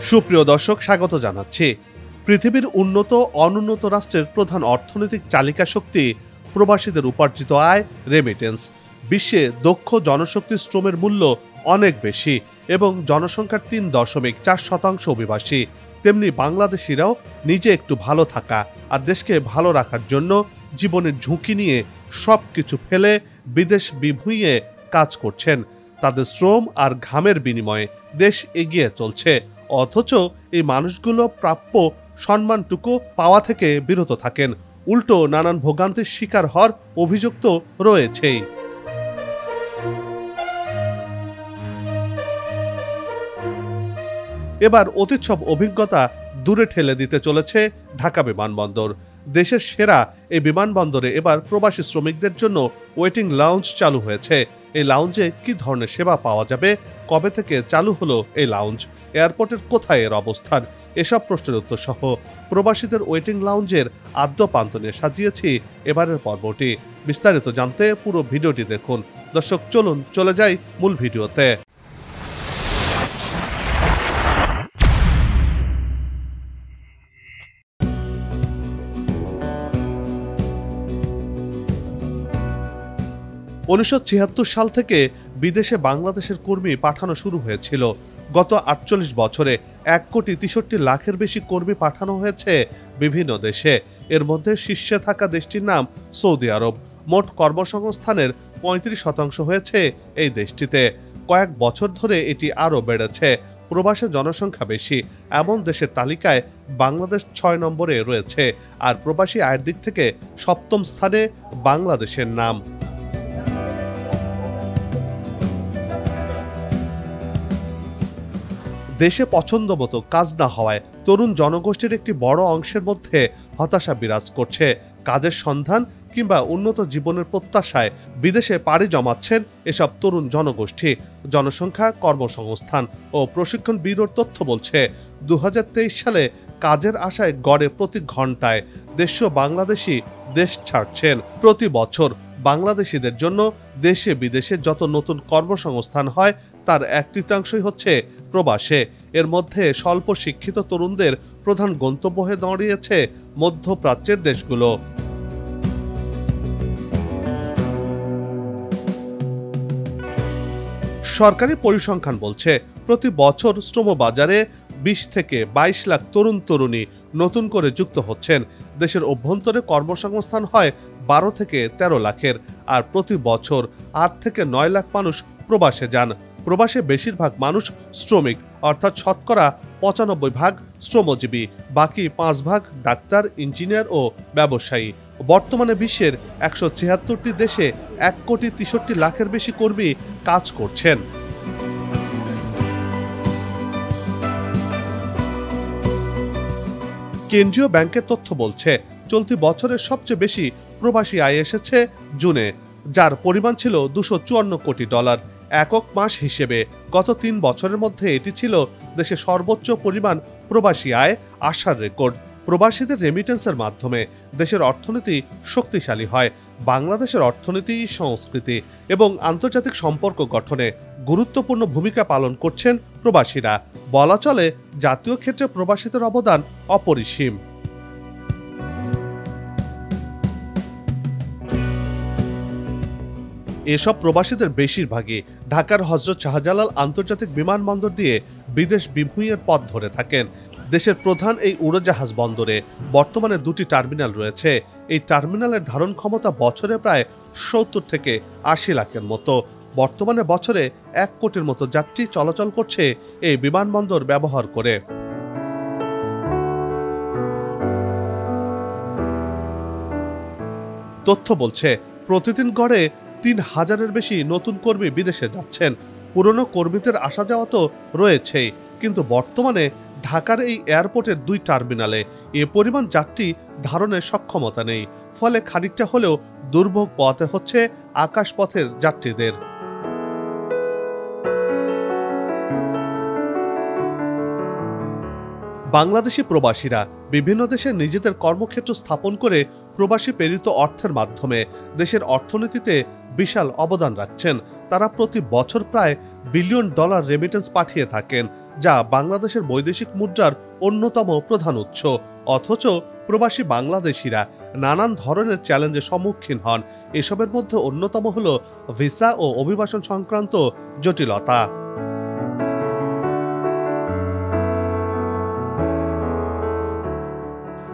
সুপ্রিয় দর্শক, স্বাগত জানাচ্ছি। পৃথিবীর উন্নত অনুন্নত রাষ্ট্রের প্রধান অর্থনৈতিক চালিকা শক্তি প্রবাসীদের উপার্জিত আয়, রেমিটেন্স। বিশ্বে দক্ষ জনশক্তির শ্রমের মূল্য অনেক বেশি এবং জনসংখ্যার ৩.৪% অভিবাসী। তেমনি বাংলাদেশিরাও নিজে একটু ভালো থাকা আর দেশকে ভালো রাখার জন্য জীবনের ঝুঁকি নিয়ে সব কিছু ফেলে বিদেশ বিভুঁইয়ে কাজ করছেন। তাদের শ্রম আর ঘামের বিনিময়ে দেশ এগিয়ে চলছে, অথচ এই মানুষগুলো প্রাপ্য সম্মানটুকু পাওয়া থেকে বিরত থাকেন। উল্টো নানান ভোগান্তির শিকার হওয়ার অভিযোগ তো রয়েছেই। এবার অতীত সব অভিজ্ঞতা দূরে ঠেলে দিতে চলেছে ঢাকা বিমানবন্দর। দেশের সেরা এই বিমানবন্দরে এবার প্রবাসী শ্রমিকদের জন্য ওয়েটিং লাউঞ্জ চালু হয়েছে। এই লাউঞ্জে কি ধরনের সেবা পাওয়া যাবে, কবে থেকে চালু হলো এই লাউঞ্জ, এয়ারপোর্টের কোথায় এর অবস্থান, এসব প্রশ্নের উত্তর সহ প্রবাসীদের ওয়েটিং লাউঞ্জের আদ্যপান্ত নিয়ে সাজিয়েছি এবারের পর্বটি। বিস্তারিত জানতে পুরো ভিডিওটি দেখুন। দর্শক, চলুন চলে যাই মূল ভিডিওতে। (1976) সাল থেকে বিদেশে বাংলাদেশের কর্মী পাঠানো শুরু হয়েছিল। গত ৪৮ বছরে ১,৬৩,০০,০০০ বেশি কর্মী পাঠানো হয়েছে বিভিন্ন দেশে। এর মধ্যে শীর্ষে থাকা দেশটির নাম সৌদি আরব। মোট কর্মসংস্থানের ৩৫% হয়েছে এই দেশটিতে। কয়েক বছর ধরে এটি আরও বেড়েছে। প্রবাসী জনসংখ্যা বেশি এমন দেশের তালিকায় বাংলাদেশ ৬ নম্বরে রয়েছে, আর প্রবাসী আয়ের দিক থেকে ৭ম স্থানে বাংলাদেশের নাম। দেশে পছন্দ মতো কাজ না হওয়ায় তরুণ জনগোষ্ঠীর একটি বড় অংশের মধ্যে হতাশা বিরাজ করছে। কাজের সন্ধান কিংবা উন্নত জীবনের প্রত্যাশায় বিদেশে পাড়ি জমাচ্ছেন এসব তরুণ জনগোষ্ঠী। জনসংখ্যা, কর্মসংস্থান ও প্রশিক্ষণ ব্যুরোর তথ্য বলছে ২০২৩ সালে কাজের আশায় গড়ে প্রতি ঘন্টায় ১৫০ বাংলাদেশি দেশ ছাড়ছেন। প্রতি বছর বাংলাদেশিদের জন্য দেশে বিদেশে যত নতুন কর্মসংস্থান হয় তার ১/৩ হচ্ছে প্রবাসে। এর মধ্যে স্বল্প শিক্ষিত তরুণদের প্রধান গন্তব্য হয়ে দাঁড়িয়েছে মধ্যপ্রাচ্যের দেশগুলো। সরকারি পরিসংখ্যান বলছে প্রতি বছর শ্রমবাজারে ২০ থেকে ২২ লাখ তরুণ তরুণী নতুন করে যুক্ত হচ্ছেন। দেশের অভ্যন্তরে কর্মসংস্থান হয় ১২ থেকে ১৩ লাখের, আর প্রতি বছর ৮ থেকে ৯ লাখ মানুষ প্রবাসে যান। প্রবাসে বেশিরভাগ মানুষ শ্রমিক, অর্থাৎ শতকরা ৯৫% শ্রমজীবী, বাকি ৫% ডাক্তার, ইঞ্জিনিয়ার ও ব্যবসায়ী। বর্তমানে বিশ্বের ১৭৬টি দেশে ১,৬৩,০০,০০০ বেশি কর্মী কাজ করছেন। কেন্দ্রীয় ব্যাংকের তথ্য বলছে চলতি বছরের সবচেয়ে বেশি প্রবাসী আয় এসেছে জুনে, যার পরিমাণ ছিল $২৫৪ কোটি। একক মাস হিসেবে গত ৩ বছরের মধ্যে এটি ছিল দেশের সর্বোচ্চ পরিমাণ প্রবাসী আয় আসার রেকর্ড। প্রবাসীদের রেমিটেন্সের মাধ্যমে দেশের অর্থনীতি শক্তিশালী হয়। বাংলাদেশের অর্থনীতি, সংস্কৃতি এবং আন্তর্জাতিক সম্পর্ক গঠনে গুরুত্বপূর্ণ ভূমিকা পালন করছেন প্রবাসীরা। বলা চলে জাতীয় ক্ষেত্রে প্রবাসীদের অবদান অপরিসীম। এসব প্রবাসীদের বেশিরভাগই ঢাকার হযরত শাহজালাল আন্তর্জাতিক বিমানবন্দর দিয়ে বিদেশ বিভুঁইয়ের পথ ধরে থাকেন। দেশের প্রধান এই উড়োজাহাজ বন্দরে বর্তমানে ২টি টার্মিনাল রয়েছে। এই টার্মিনালের ধারণ ক্ষমতা বছরে প্রায় ৭০ থেকে ৮০ লাখের মতো। বর্তমানে বছরে ১ কোটির মতো যাত্রী চলাচল করছে এই বিমানবন্দর ব্যবহার করে। তথ্য বলছে প্রতিদিন গড়ে ৩,০০০-এর বেশি নতুন কর্মী বিদেশে যাচ্ছেন। পুরনো কর্মীদের আসা যাওয়া তো রয়েছেই, কিন্তু বর্তমানে ঢাকার এই এয়ারপোর্টের ২ টার্মিনালে এ পরিমাণ যাত্রী ধারণের সক্ষমতা নেই। ফলে খানিকটা হলেও দুর্ভোগ পোহাতে হচ্ছে আকাশপথের যাত্রীদের। বাংলাদেশি প্রবাসীরা বিভিন্ন দেশে নিজেদের কর্মক্ষেত্র স্থাপন করে প্রবাসী প্রেরিত অর্থের মাধ্যমে দেশের অর্থনীতিতে বিশাল অবদান রাখছেন। তারা প্রতি বছর প্রায় বিলিয়ন ডলার রেমিটেন্স পাঠিয়ে থাকেন, যা বাংলাদেশের বৈদেশিক মুদ্রার অন্যতম প্রধান উৎস। অথচ প্রবাসী বাংলাদেশিরা নানান ধরনের চ্যালেঞ্জের সম্মুখীন হন। এসবের মধ্যে অন্যতম হল ভিসা ও অভিবাসন সংক্রান্ত জটিলতা।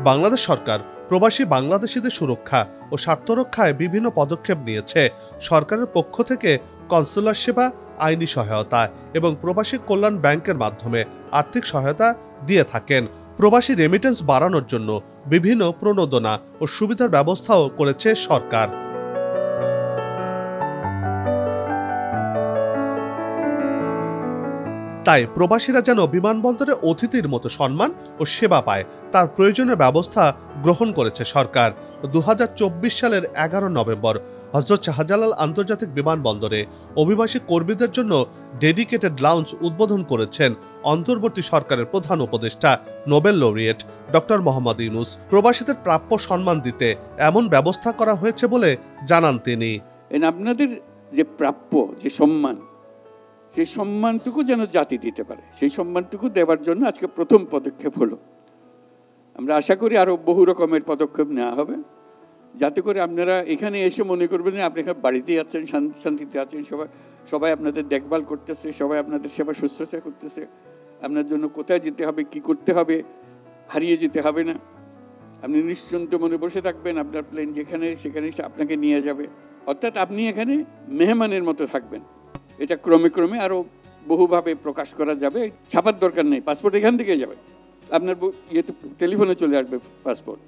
বাংলাদেশ সরকার প্রবাসী বাংলাদেশিদের সুরক্ষা ও স্বার্থ রক্ষায় বিভিন্ন পদক্ষেপ নিয়েছে। সরকারের পক্ষ থেকে কনসুলার সেবা, আইনি সহায়তা এবং প্রবাসী কল্যাণ ব্যাংকের মাধ্যমে আর্থিক সহায়তা দিয়ে থাকেন। প্রবাসী রেমিটেন্স বাড়ানোর জন্য বিভিন্ন প্রণোদনা ও সুবিধার ব্যবস্থাও করেছে সরকার। তাই প্রবাসীরা যেন বিমানবন্দরে অতিথির মতো সম্মান ও সেবা পায়, তার প্রয়োজনীয় ব্যবস্থা গ্রহণ করেছে সরকার। 2024 সালের 11 নভেম্বর হযরত শাহজালাল আন্তর্জাতিক বিমানবন্দরে অভিবাসী কর্মীদের জন্য ডেডিকেটেড লাউঞ্জ উদ্বোধন করেছেন অন্তর্বর্তী সরকারের প্রধান উপদেষ্টা Nobel laureate doctor Mohammad Yunus. প্রবাসীদের প্রাপ্য সম্মান দিতে এমন ব্যবস্থা করা হয়েছে বলে জানান তিনি। আপনাদের যে প্রাপ্য যে সম্মান, সেই সম্মানটুকু যেন জাতি দিতে পারে, সেই সম্মানটুকু দেওয়ার জন্য আজকে প্রথম পদক্ষেপ হলো। আমরা আশা করি আরও বহু রকমের পদক্ষেপ নেওয়া হবে, যাতে করে আপনারা এখানে এসে মনে করবেন যে আপনি এখানে বাড়িতেই আছেন, শান্তিতে আছেন, সবাই আপনাদের দেখভাল করতেছে, সবাই আপনাদের সেবা শুশ্রূষা করতেছে। আপনার জন্য কোথায় যেতে হবে, কি করতে হবে, হারিয়ে যেতে হবে না। আপনি নিশ্চিন্ত মনে বসে থাকবেন, আপনার প্লেন যেখানে সেখানে আপনাকে নিয়ে যাবে। অর্থাৎ আপনি এখানে মেহমানের মতো থাকবেন। এটা ক্রমে ক্রমে আরও বহুভাবে প্রকাশ করা যাবে। ছাপার দরকার নেই, পাসপোর্ট এখান থেকে যাবে, আপনার ইয়েতে টেলিফোনে চলে আসবে পাসপোর্ট।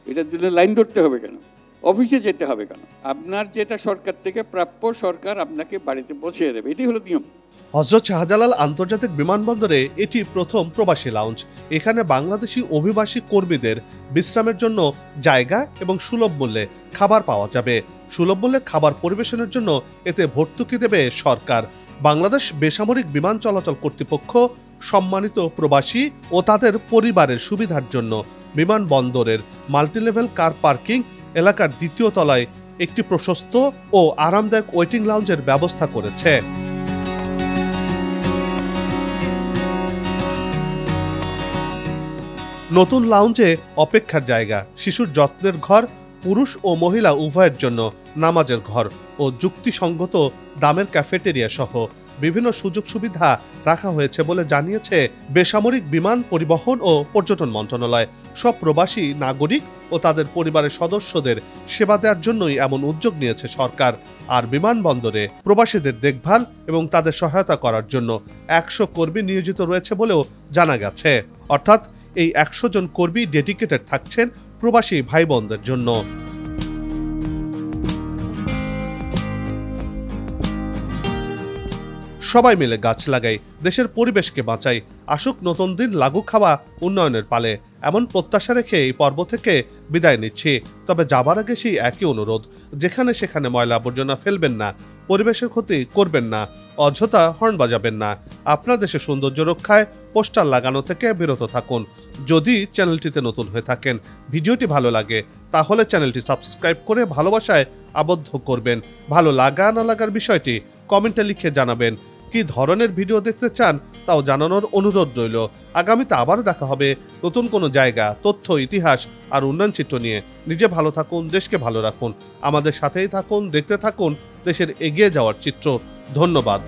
এটার জন্য লাইন ধরতে হবে কেন, অফিসে যেতে হবে কেন? আপনার যেটা সরকার থেকে প্রাপ্য, সরকার আপনাকে বাড়িতে পৌঁছে দেবে, এটাই হলো নিয়ম। হযরত শাহজালাল আন্তর্জাতিক বিমানবন্দরে এটি প্রথম প্রবাসী লাউঞ্জ। এখানে বাংলাদেশি অভিবাসী কর্মীদের বিশ্রামের জন্য জায়গা এবং সুলভ মূল্যে খাবার পাওয়া যাবে। সুলভ মূল্যে খাবার পরিবেশনের জন্য এতে ভর্তুকি দেবে সরকার। বাংলাদেশ বেসামরিক বিমান চলাচল কর্তৃপক্ষ সম্মানিত প্রবাসী ও তাদের পরিবারের সুবিধার জন্য বিমানবন্দরের মাল্টিলেভেল কার পার্কিং এলাকার দ্বিতীয় তলায় একটি প্রশস্ত ও আরামদায়ক ওয়েটিং লাউঞ্জের ব্যবস্থা করেছে। নতুন লাউঞ্জে অপেক্ষার জায়গা, শিশুর যত্নের ঘর, পুরুষ ও মহিলা উভয়ের জন্য নামাজের ঘর ও যুক্তিসঙ্গত দামের ক্যাফেটেরিয়া সহ বিভিন্ন সুযোগ সুবিধা রাখা হয়েছে বলে জানিয়েছে বেসামরিক বিমান পরিবহন ও পর্যটন মন্ত্রণালয়। সব প্রবাসী নাগরিক ও তাদের পরিবারের সদস্যদের সেবা দেওয়ার জন্যই এমন উদ্যোগ নিয়েছে সরকার। আর বিমানবন্দরে প্রবাসীদের দেখভাল এবং তাদের সহায়তা করার জন্য 100 কর্মী নিয়োজিত রয়েছে বলেও জানা গেছে। অর্থাৎ এই 100 জন কর্মী ডেডিকেটেড থাকছেন প্রবাসী ভাই বোনদের জন্য। সবাই মিলে গাছ লাগাই, দেশের পরিবেশকে বাঁচাই, আসুক নতুন দিন লাগু খাওয়া উন্নয়নের পালে, এমন প্রত্যাশা রেখে এই পর্ব থেকে বিদায় নিচ্ছি। তবে যাবার আগে সেই একই অনুরোধ, যেখানে সেখানে ময়লা আবর্জনা ফেলবেন না, পরিবেশের ক্ষতি করবেন না, অযথা হর্ন বাজাবেন না। আপনার দেশের সৌন্দর্য রক্ষায় পোস্টার লাগানো থেকে বিরত থাকুন। যদি চ্যানেলটিতে নতুন হয়ে থাকেন, ভিডিওটি ভালো লাগে, তাহলে চ্যানেলটি সাবস্ক্রাইব করে ভালোবাসায় আবদ্ধ করবেন। ভালো লাগা না লাগার বিষয়টি কমেন্টে লিখে জানাবেন। কি ধরনের ভিডিও দেখতে চান তাও জানানোর অনুরোধ রইল। আগামীতে আবারও দেখা হবে নতুন কোনো জায়গা, তথ্য, ইতিহাস আর উন্নয়ন চিত্র নিয়ে। নিজে ভালো থাকুন, দেশকে ভালো রাখুন, আমাদের সাথেই থাকুন, দেখতে থাকুন দেশের এগিয়ে যাওয়ার চিত্র। ধন্যবাদ।